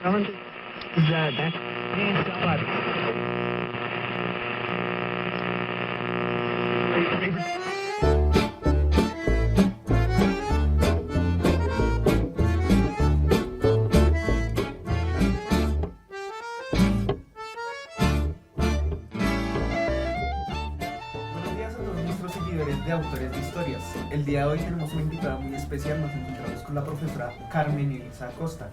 días a todos nuestros seguidores de Autores de Historias. El día de hoy tenemos una invitada muy especial. Nos encontramos con la profesora Carmen Elisa Acosta.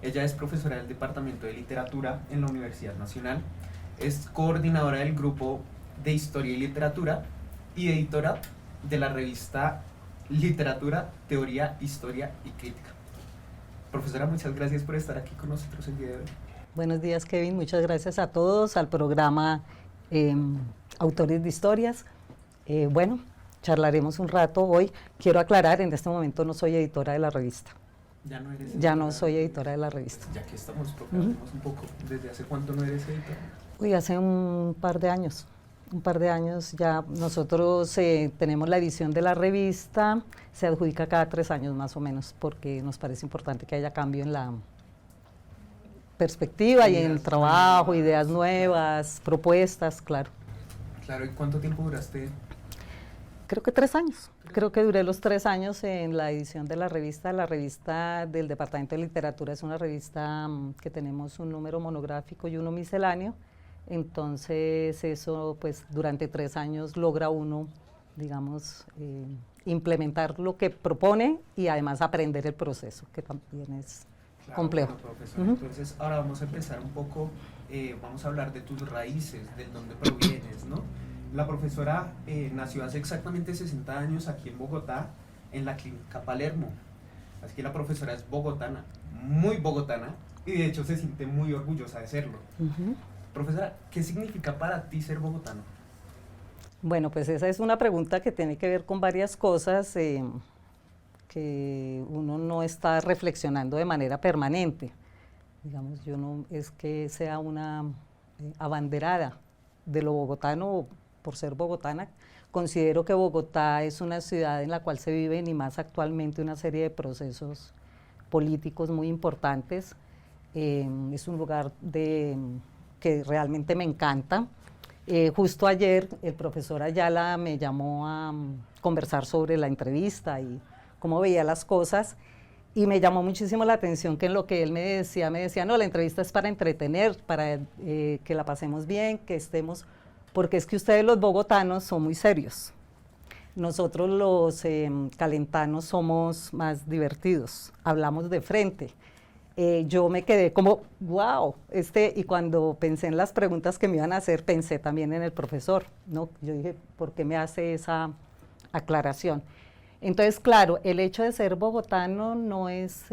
Ella es profesora del Departamento de Literatura en la Universidad Nacional. Es coordinadora del grupo de Historia y Literatura y editora de la revista Literatura, Teoría, Historia y Crítica. Profesora, muchas gracias por estar aquí con nosotros el día de hoy. Buenos días, Kevin. Muchas gracias a todos, al programa Autores de Historias. Bueno, charlaremos un rato hoy. Quiero aclarar, en este momento no soy editora de la revista. Ya no eres Ya no soy editora de la revista. Ya que estamos preparándonos un poco, ¿desde hace cuánto no eres editora? Uy, hace un par de años. Un par de años ya nosotros tenemos la edición de la revista, se adjudica cada 3 años más o menos, porque nos parece importante que haya cambio en la perspectiva y en el trabajo, ideas nuevas, propuestas, claro. Claro, ¿y cuánto tiempo duraste? Creo que 3 años. Creo que duré los 3 años en la edición de la revista. La revista del Departamento de Literatura es una revista que tenemos un número monográfico y uno misceláneo. Entonces eso, pues durante 3 años logra uno, digamos, implementar lo que propone y además aprender el proceso, que también es complejo. Bueno, profesor, entonces ahora vamos a empezar un poco, vamos a hablar de tus raíces, de dónde provienes, ¿no? La profesora nació hace exactamente 60 años aquí en Bogotá, en la Clínica Palermo. Así que la profesora es bogotana, muy bogotana, y de hecho se siente muy orgullosa de serlo. Profesora, ¿qué significa para ti ser bogotano? Bueno, pues esa es una pregunta que tiene que ver con varias cosas que uno no está reflexionando de manera permanente. Digamos, yo no es que sea una abanderada de lo bogotano por ser bogotana. Considero que Bogotá es una ciudad en la cual se viven y más actualmente una serie de procesos políticos muy importantes. Es un lugar que realmente me encanta. Justo ayer el profesor Ayala me llamó a conversar sobre la entrevista y cómo veía las cosas, y me llamó muchísimo la atención que en lo que él me decía, no, la entrevista es para entretener, para que la pasemos bien, que estemos, porque es que ustedes los bogotanos son muy serios. Nosotros los calentanos somos más divertidos, hablamos de frente. Yo me quedé como, wow, y cuando pensé en las preguntas que me iban a hacer, pensé también en el profesor, ¿no? Yo dije, ¿por qué me hace esa aclaración? Entonces, claro, el hecho de ser bogotano no es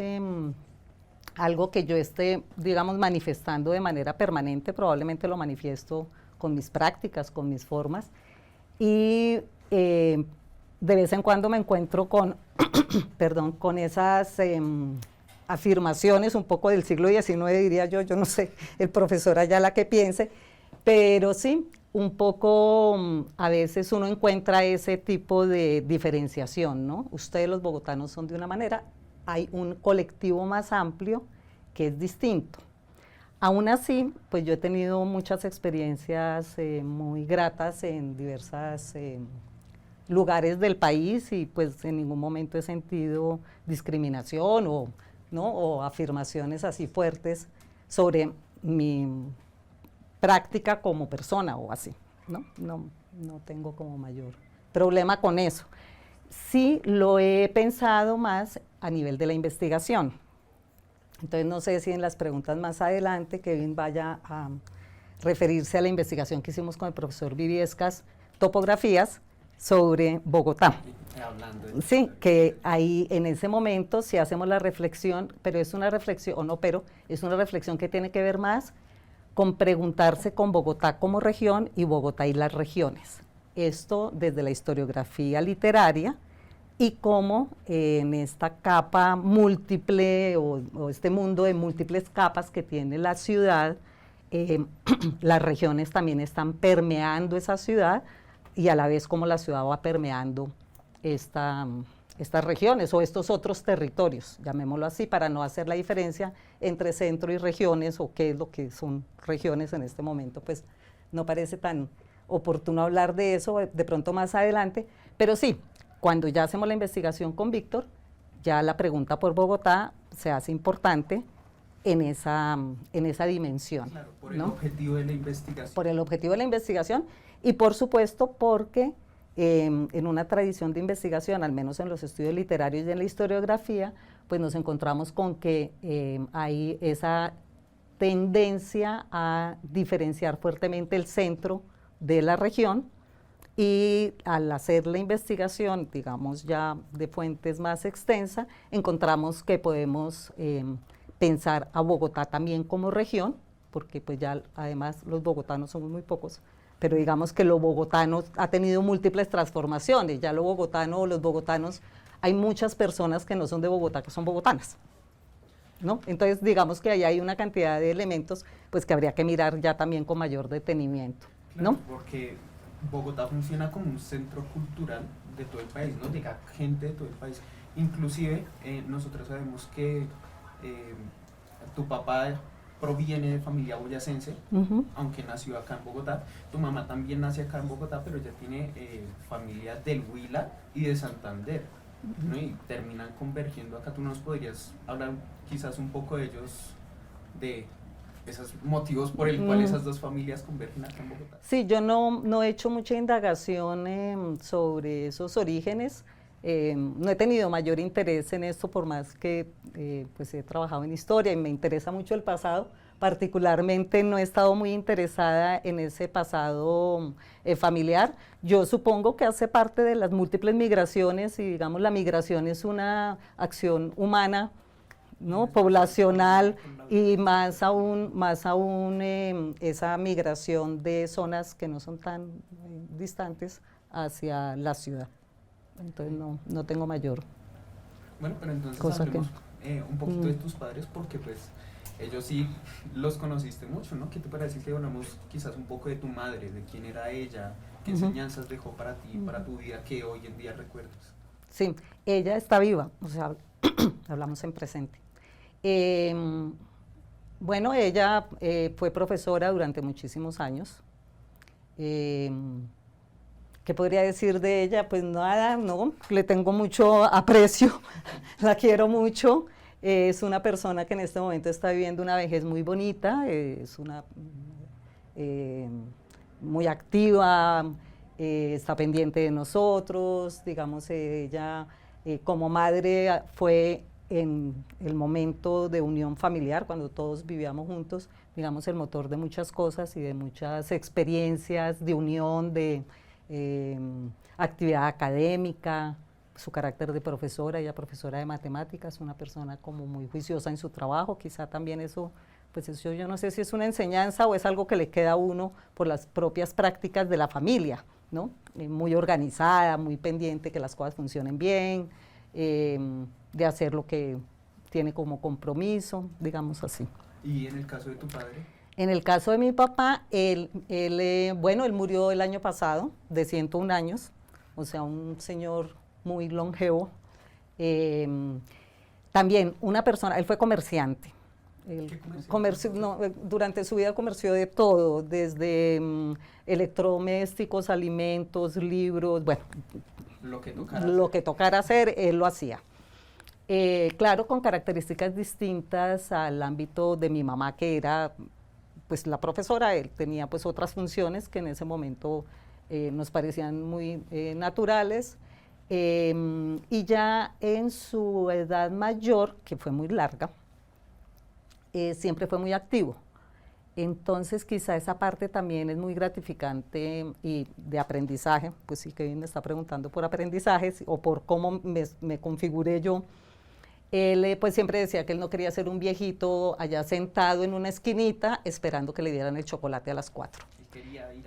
algo que yo esté, digamos, manifestando de manera permanente, probablemente lo manifiesto con mis prácticas, con mis formas, y de vez en cuando me encuentro con, perdón, con esas afirmaciones un poco del siglo XIX, diría yo no sé, el profesor Ayala que piense, pero sí, un poco a veces uno encuentra ese tipo de diferenciación, ¿no? Ustedes los bogotanos son de una manera, hay un colectivo más amplio que es distinto. Aún así, pues yo he tenido muchas experiencias muy gratas en diversos lugares del país y pues en ningún momento he sentido discriminación o afirmaciones así fuertes sobre mi práctica como persona o así, no tengo como mayor problema con eso. Sí lo he pensado más a nivel de la investigación. Entonces no sé si en las preguntas más adelante Kevin vaya a referirse a la investigación que hicimos con el profesor Viviescas, topografías sobre Bogotá. Sí, que ahí en ese momento sí hacemos la reflexión, pero es una reflexión, es una reflexión que tiene que ver más con preguntarse con Bogotá como región y Bogotá y las regiones. Esto desde la historiografía literaria y cómo en esta capa múltiple o este mundo de múltiples capas que tiene la ciudad, las regiones también están permeando esa ciudad y a la vez cómo la ciudad va permeando estas regiones o estos otros territorios, llamémoslo así, para no hacer la diferencia entre centro y regiones o qué es lo que son regiones en este momento, pues no parece tan oportuno hablar de eso de pronto más adelante, pero sí, cuando ya hacemos la investigación con Víctor, ya la pregunta por Bogotá se hace importante en esa dimensión. Claro, por el ¿no? objetivo de la investigación. Por el objetivo de la investigación y por supuesto porque en una tradición de investigación, al menos en los estudios literarios y en la historiografía, pues nos encontramos con que hay esa tendencia a diferenciar fuertemente el centro de la región y al hacer la investigación, digamos ya de fuentes más extensa, encontramos que podemos pensar a Bogotá también como región, porque pues ya además los bogotanos somos muy pocos, pero digamos que lo bogotano ha tenido múltiples transformaciones, ya lo bogotano o los bogotanos, hay muchas personas que no son de Bogotá que son bogotanas, ¿no? Entonces digamos que ahí hay una cantidad de elementos pues que habría que mirar ya también con mayor detenimiento, ¿no? Claro, porque Bogotá funciona como un centro cultural de todo el país, ¿no? Llega gente de todo el país. Inclusive nosotros sabemos que tu papá proviene de familia boyacense, aunque nació acá en Bogotá. Tu mamá también nace acá en Bogotá, pero ella tiene familia del Huila y de Santander, ¿no? Y terminan convergiendo acá. ¿Tú nos podrías hablar quizás un poco de ellos, de esos motivos por el cual esas dos familias convergen acá en Bogotá? Sí, yo no he hecho mucha indagación sobre esos orígenes. No he tenido mayor interés en esto, por más que pues he trabajado en historia y me interesa mucho el pasado. Particularmente no he estado muy interesada en ese pasado familiar. Yo supongo que hace parte de las múltiples migraciones y digamos la migración es una acción humana, ¿no? Poblacional y más aún esa migración de zonas que no son tan distantes hacia la ciudad. Entonces no tengo mayor. Bueno, pero entonces cosa hablemos un poquito de tus padres, porque pues ellos sí los conociste mucho, ¿no? ¿Qué te parece que hablamos quizás un poco de tu madre, de quién era ella, qué enseñanzas dejó para ti, para tu vida, que hoy en día recuerdas? Sí, ella está viva, o sea, hablamos en presente. Bueno, ella fue profesora durante muchísimos años. ¿Qué podría decir de ella? Pues nada, no, le tengo mucho aprecio, la quiero mucho. Es una persona que en este momento está viviendo una vejez muy bonita, es una muy activa, está pendiente de nosotros, digamos, ella como madre fue en el momento de unión familiar, cuando todos vivíamos juntos, digamos, el motor de muchas cosas y de muchas experiencias de unión, de actividad académica, su carácter de profesora, ella profesora de matemáticas, una persona como muy juiciosa en su trabajo, quizá también eso, pues eso yo no sé si es una enseñanza o es algo que le queda a uno por las propias prácticas de la familia, ¿no? Muy organizada, muy pendiente que las cosas funcionen bien, de hacer lo que tiene como compromiso, digamos así. ¿Y en el caso de tu padre? En el caso de mi papá, él murió el año pasado, de 101 años, o sea, un señor muy longevo. También una persona, él fue comerciante. ¿Qué comerciante? Durante su vida comerció de todo, desde electrodomésticos, alimentos, libros, bueno, lo que tocara hacer, él lo hacía. Claro, con características distintas al ámbito de mi mamá, que era pues la profesora. Él tenía pues otras funciones que en ese momento nos parecían muy naturales, y ya en su edad mayor, que fue muy larga, siempre fue muy activo. Entonces quizá esa parte también es muy gratificante y de aprendizaje, pues sí que me está preguntando por aprendizajes o por cómo me configuré yo. Él pues siempre decía que él no quería ser un viejito allá sentado en una esquinita esperando que le dieran el chocolate a las 4.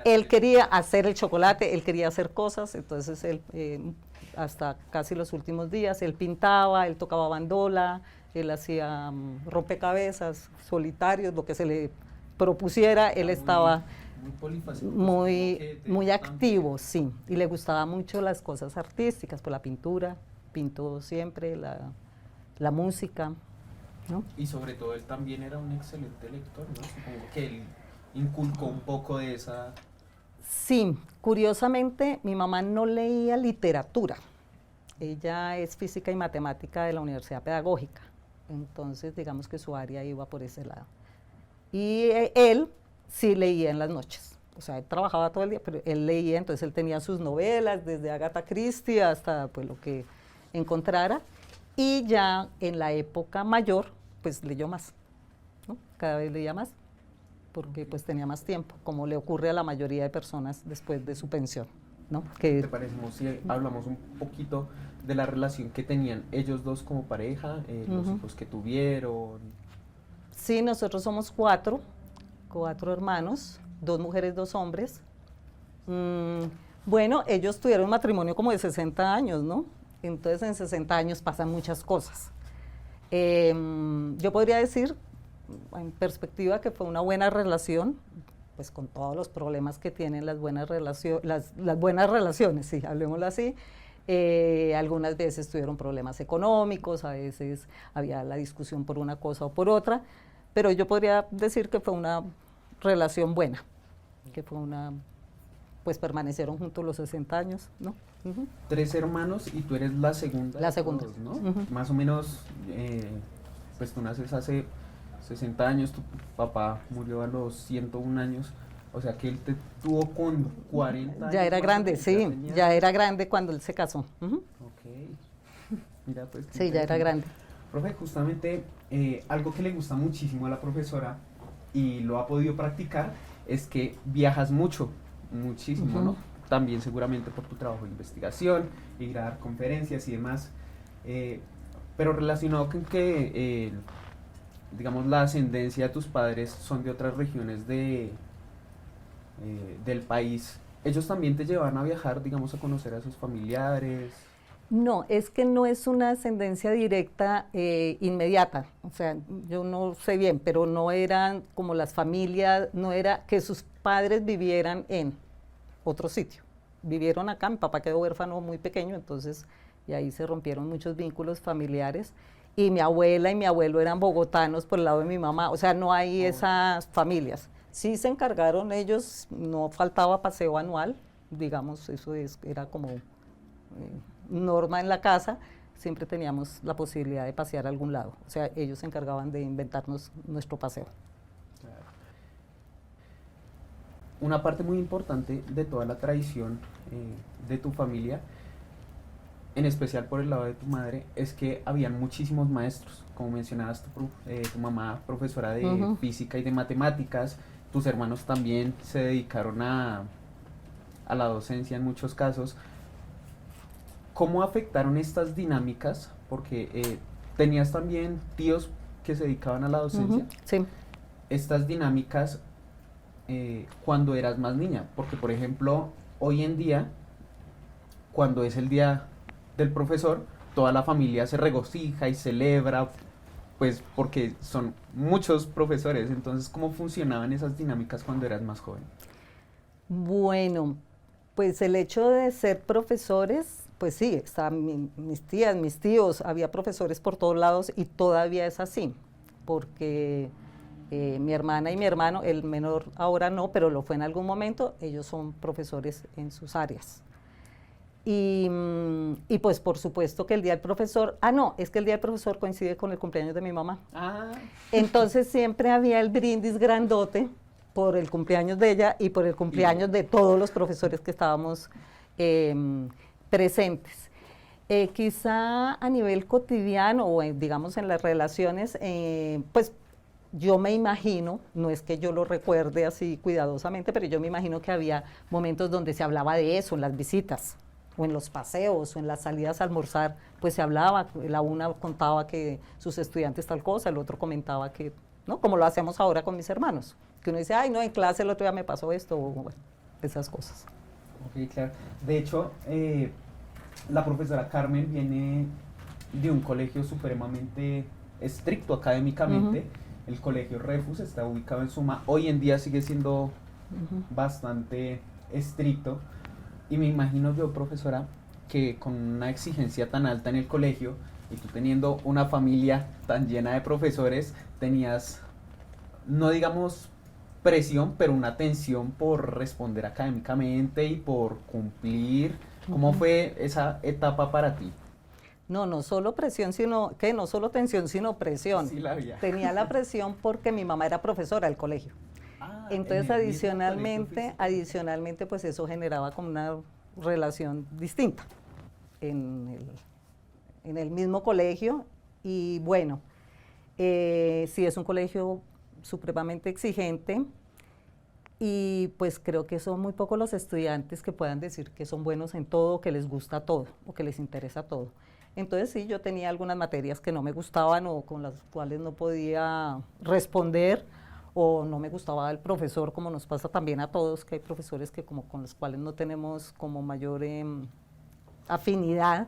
Él quería hacer el chocolate, él quería hacer cosas, entonces él hasta casi los últimos días, él pintaba, él tocaba bandola, él hacía rompecabezas, solitarios, lo que se le propusiera, él estaba muy activo, sí, y le gustaban mucho las cosas artísticas, por la pintura, pintó siempre, la música, ¿no? Y sobre todo él también era un excelente lector, ¿no? Supongo que él inculcó un poco de esa... Sí, curiosamente mi mamá no leía literatura. Ella es física y matemática de la Universidad Pedagógica, entonces digamos que su área iba por ese lado. Y él sí leía en las noches, o sea, él trabajaba todo el día, pero él leía, entonces él tenía sus novelas, desde Agatha Christie hasta pues lo que encontrara, y ya en la época mayor, pues leyó más, ¿no? Cada vez leía más, porque pues tenía más tiempo, como le ocurre a la mayoría de personas después de su pensión, ¿no? ¿Te parece si hablamos un poquito de la relación que tenían ellos dos como pareja, los hijos que tuvieron? Sí, nosotros somos cuatro hermanos, 2 mujeres, 2 hombres. Bueno, ellos tuvieron un matrimonio como de 60 años, ¿no? Entonces en 60 años pasan muchas cosas. Yo podría decir, en perspectiva, que fue una buena relación, pues con todos los problemas que tienen las buenas relaciones, sí, hablemoslo así. Algunas veces tuvieron problemas económicos, a veces había la discusión por una cosa o por otra, pero yo podría decir que fue una relación buena, que fue pues permanecieron juntos los 60 años, ¿no? 3 hermanos y tú eres la segunda. La segunda. Todos, ¿no? Más o menos, pues tú naces hace 60 años, tu papá murió a los 101 años, o sea que él te tuvo con 40 años. Ya era grande, sí, ya era grande cuando él se casó. Ok, mira pues. Sí, ya era grande. Profe, justamente algo que le gusta muchísimo a la profesora y lo ha podido practicar es que viajas mucho, muchísimo, ¿no? También seguramente por tu trabajo de investigación, ir a dar conferencias y demás, pero relacionado con que, digamos, la ascendencia de tus padres son de otras regiones del país, ¿ellos también te llevan a viajar, digamos, a conocer a sus familiares? No, es que no es una ascendencia directa inmediata, o sea, yo no sé bien, pero no eran como las familias, no era que sus padres vivieran en otro sitio. Vivieron acá, mi papá quedó huérfano muy pequeño, entonces y ahí se rompieron muchos vínculos familiares, y mi abuela y mi abuelo eran bogotanos por el lado de mi mamá, o sea, no hay esas familias. Sí se encargaron ellos, no faltaba paseo anual, digamos, era como norma en la casa, siempre teníamos la posibilidad de pasear a algún lado, o sea, ellos se encargaban de inventarnos nuestro paseo. Una parte muy importante de toda la tradición de tu familia, en especial por el lado de tu madre, es que habían muchísimos maestros, como mencionabas tu mamá profesora de física y de matemáticas, tus hermanos también se dedicaron a la docencia en muchos casos. ¿Cómo afectaron estas dinámicas? Porque tenías también tíos que se dedicaban a la docencia. Sí. Estas dinámicas cuando eras más niña, porque por ejemplo, hoy en día, cuando es el día del profesor, toda la familia se regocija y celebra, pues porque son muchos profesores. Entonces, ¿cómo funcionaban esas dinámicas cuando eras más joven? Bueno, pues el hecho de ser profesores, pues sí, estaban mis tías, mis tíos, había profesores por todos lados y todavía es así, porque mi hermana y mi hermano, el menor ahora no, pero lo fue en algún momento, ellos son profesores en sus áreas. Y pues por supuesto que el día del profesor, es que el día del profesor coincide con el cumpleaños de mi mamá. Entonces siempre había el brindis grandote por el cumpleaños de ella y por el cumpleaños de todos los profesores que estábamos presentes. Quizá a nivel cotidiano o digamos en las relaciones, pues yo me imagino, no es que yo lo recuerde así cuidadosamente, pero yo me imagino que había momentos donde se hablaba de eso, en las visitas, o en los paseos, o en las salidas a almorzar, pues se hablaba, la una contaba que sus estudiantes tal cosa, el otro comentaba que, ¿no? Como lo hacemos ahora con mis hermanos, que uno dice, ay, no, en clase el otro día me pasó esto, o bueno, esas cosas. Ok, claro. De hecho, la profesora Carmen viene de un colegio supremamente estricto académicamente. El colegio Refus está ubicado en Suma. Hoy en día sigue siendo bastante estricto. Y me imagino yo, profesora, que con una exigencia tan alta en el colegio y tú teniendo una familia tan llena de profesores, tenías, no digamos presión, pero una tensión por responder académicamente y por cumplir? ¿Cómo fue esa etapa para ti? No, no solo presión, sino que no solo tensión, sino presión. Sí, la había. Tenía la presión porque mi mamá era profesora del colegio. Entonces, adicionalmente, pues eso generaba como una relación distinta en el mismo colegio. Y bueno, sí es un colegio supremamente exigente y pues creo que son muy pocos los estudiantes que puedan decir que son buenos en todo, que les gusta todo o que les interesa todo. Entonces sí, yo tenía algunas materias que no me gustaban o con las cuales no podía responder o no me gustaba el profesor, como nos pasa también a todos, que hay profesores que como con los cuales no tenemos como mayor afinidad.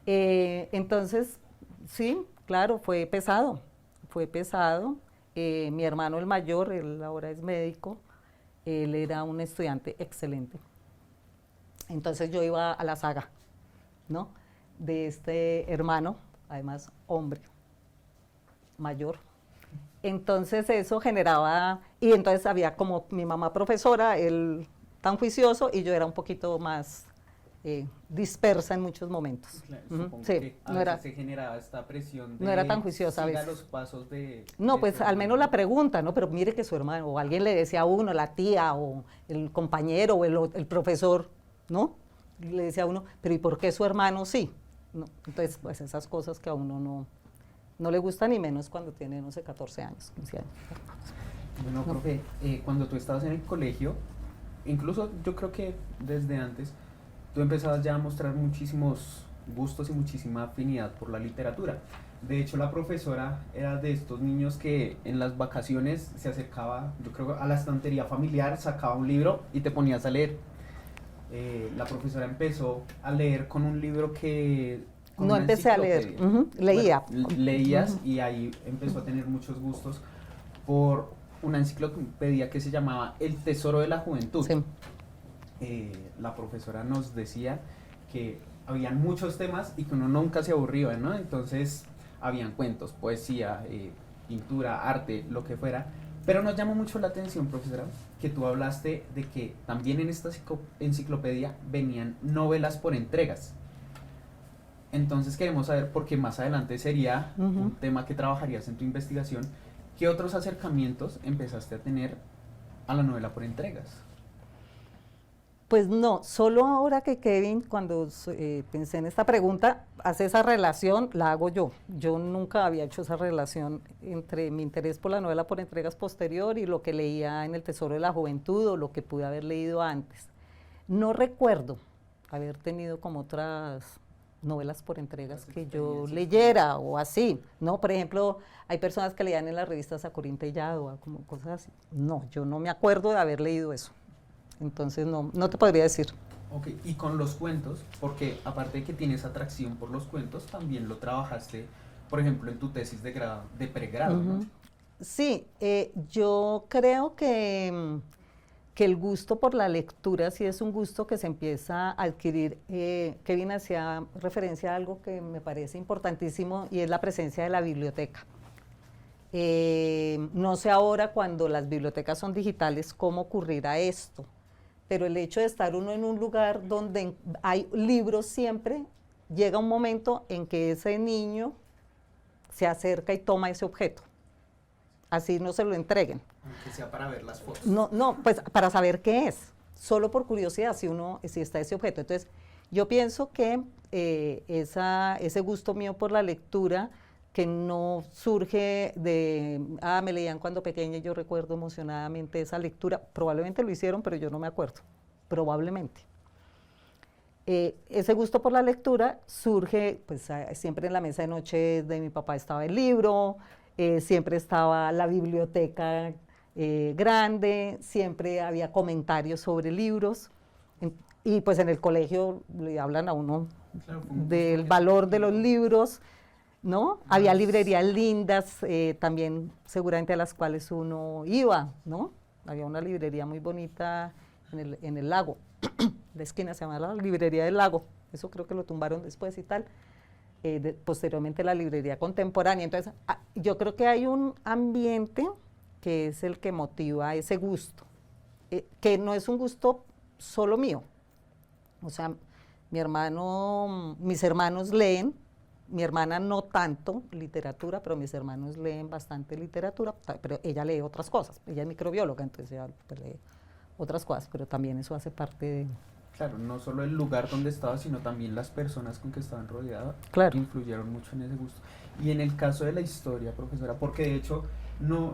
Entonces, sí, claro, fue pesado, fue pesado. Mi hermano el mayor, él ahora es médico, él era un estudiante excelente. Entonces yo iba a la saga, ¿no?, de este hermano, además hombre, mayor. Entonces eso generaba, y entonces había como mi mamá profesora, él tan juicioso, y yo era un poquito más dispersa en muchos momentos. Claro, supongo sí, que no era, se generaba esta presión de no era tan juiciosa a siga veces. los pasos No, de pues su al menos hermano. la pregunta, ¿no? Pero mire que su hermano, o alguien le decía a uno, la tía, o el compañero, o el profesor, ¿no? Le decía a uno, pero ¿y por qué su hermano sí? ¿No? Entonces, pues esas cosas que a uno no le gustan, ni menos cuando tiene, no sé, 14 años, 15 años. Bueno, profe, cuando tú estabas en el colegio, incluso yo creo que desde antes, tú empezabas ya a mostrar muchísimos gustos y muchísima afinidad por la literatura. De hecho, la profesora era de estos niños que en las vacaciones se acercaba, yo creo, a la estantería familiar, sacaba un libro y te ponías a leer. La profesora empezó a leer con un libro que... con No una empecé a leer, enciclopedia. leía. Bueno, leías y ahí empezó a tener muchos gustos por una enciclopedia que se llamaba El Tesoro de la Juventud. Sí. La profesora nos decía que habían muchos temas y que uno nunca se aburría, ¿no? Entonces habían cuentos, poesía, pintura, arte, lo que fuera. Pero nos llamó mucho la atención, profesora, que tú hablaste de que también en esta enciclopedia venían novelas por entregas. Entonces queremos saber, porque más adelante sería un tema que trabajarías en tu investigación, ¿qué otros acercamientos empezaste a tener a la novela por entregas? Pues no, solo ahora que Kevin, cuando pensé en esta pregunta, hace esa relación, la hago yo. Yo nunca había hecho esa relación entre mi interés por la novela por entregas posterior y lo que leía en El Tesoro de la Juventud o lo que pude haber leído antes. No recuerdo haber tenido como otras novelas por entregas que yo leyera o así, ¿no? Por ejemplo, hay personas que leían en las revistas Sacorín Tellado, como cosas así. No, yo no me acuerdo de haber leído eso. Entonces no te podría decir. Ok, y con los cuentos, porque aparte de que tienes atracción por los cuentos, también lo trabajaste, por ejemplo, en tu tesis de grado, de pregrado, ¿no? Sí, yo creo que el gusto por la lectura sí es un gusto que se empieza a adquirir. Kevin hacía referencia a algo que me parece importantísimo y es la presencia de la biblioteca. No sé ahora cuando las bibliotecas son digitales cómo ocurrirá esto, pero el hecho de estar uno en un lugar donde hay libros siempre, llega un momento en que ese niño se acerca y toma ese objeto, así no se lo entreguen. Aunque sea para ver las fotos. No, pues para saber qué es, solo por curiosidad si está ese objeto. Entonces, yo pienso que ese gusto mío por la lectura, que no surge de, me leían cuando pequeña y yo recuerdo emocionadamente esa lectura, probablemente lo hicieron, pero yo no me acuerdo, probablemente. Ese gusto por la lectura surge, pues siempre en la mesa de noche de mi papá estaba el libro, siempre estaba la biblioteca grande, siempre había comentarios sobre libros, y pues en el colegio le hablan a uno del valor de los libros, ¿no? Había librerías lindas, también seguramente a las cuales uno iba, ¿no? Había una librería muy bonita en el lago, la esquina se llama la librería del lago, eso creo que lo tumbaron después y tal. Posteriormente la librería contemporánea. Entonces, yo creo que hay un ambiente que es el que motiva ese gusto, que no es un gusto solo mío. O sea, mis hermanos leen, mi hermana no tanto literatura, pero mis hermanos leen bastante literatura, pero ella lee otras cosas. Ella es microbióloga, entonces ella lee otras cosas, pero también eso hace parte de... Claro, no solo el lugar donde estaba, sino también las personas con que estaban rodeadas, claro, influyeron mucho en ese gusto. Y en el caso de la historia, profesora, porque de hecho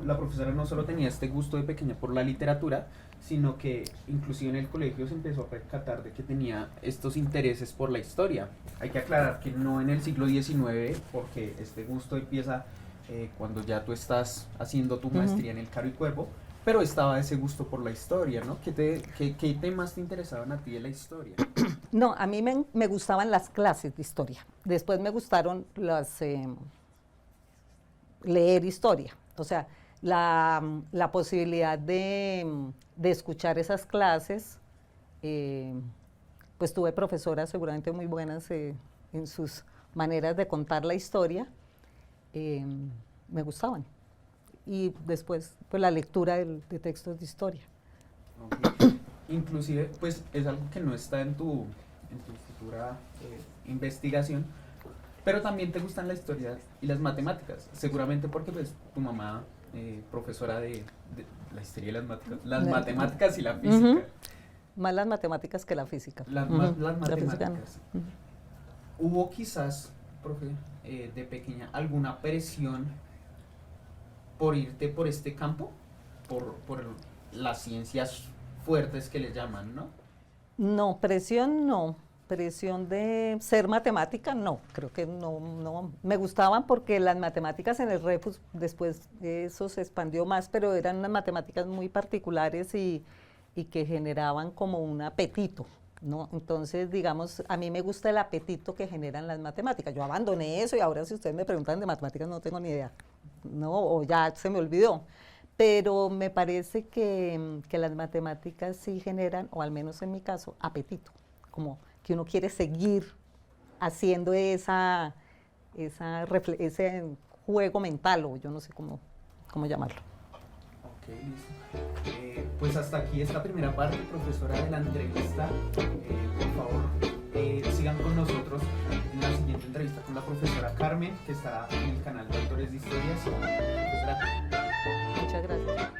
la profesora no solo tenía este gusto de pequeña por la literatura, sino que inclusive en el colegio se empezó a percatar de que tenía estos intereses por la historia. Hay que aclarar que no en el siglo XIX, porque este gusto empieza cuando ya tú estás haciendo tu maestría en el Caro y Cuervo, pero estaba ese gusto por la historia, ¿no? ¿Qué temas te interesaban a ti de la historia? No, a mí me gustaban las clases de historia. Después me gustaron leer historia. O sea, la posibilidad de escuchar esas clases, pues tuve profesoras seguramente muy buenas en sus maneras de contar la historia, me gustaban. Y después, pues la lectura de textos de historia. Okay. Inclusive, pues es algo que no está en tu futura investigación, pero también te gustan la historia y las matemáticas, seguramente porque pues tu mamá, profesora de la historia y las matemáticas y la física. Más las matemáticas que la física. Las matemáticas. ¿Hubo quizás, profe, de pequeña alguna presión por irte por este campo? Por las ciencias fuertes que le llaman, ¿no? No, presión no. Presión de ser matemática, no, creo que no. Me gustaban porque las matemáticas en el Refus, después eso se expandió más, pero eran unas matemáticas muy particulares y que generaban como un apetito, ¿no? Entonces, digamos, a mí me gusta el apetito que generan las matemáticas. Yo abandoné eso y ahora si ustedes me preguntan de matemáticas no tengo ni idea, ¿no? O ya se me olvidó. Pero me parece que las matemáticas sí generan, o al menos en mi caso, apetito, como que uno quiere seguir haciendo ese juego mental, o yo no sé cómo llamarlo. Ok, listo. Pues hasta aquí esta primera parte, profesora, de la entrevista. Por favor, sigan con nosotros en la siguiente entrevista con la profesora Carmen, que estará en el canal de Autores de Historias. Profesora. Muchas gracias.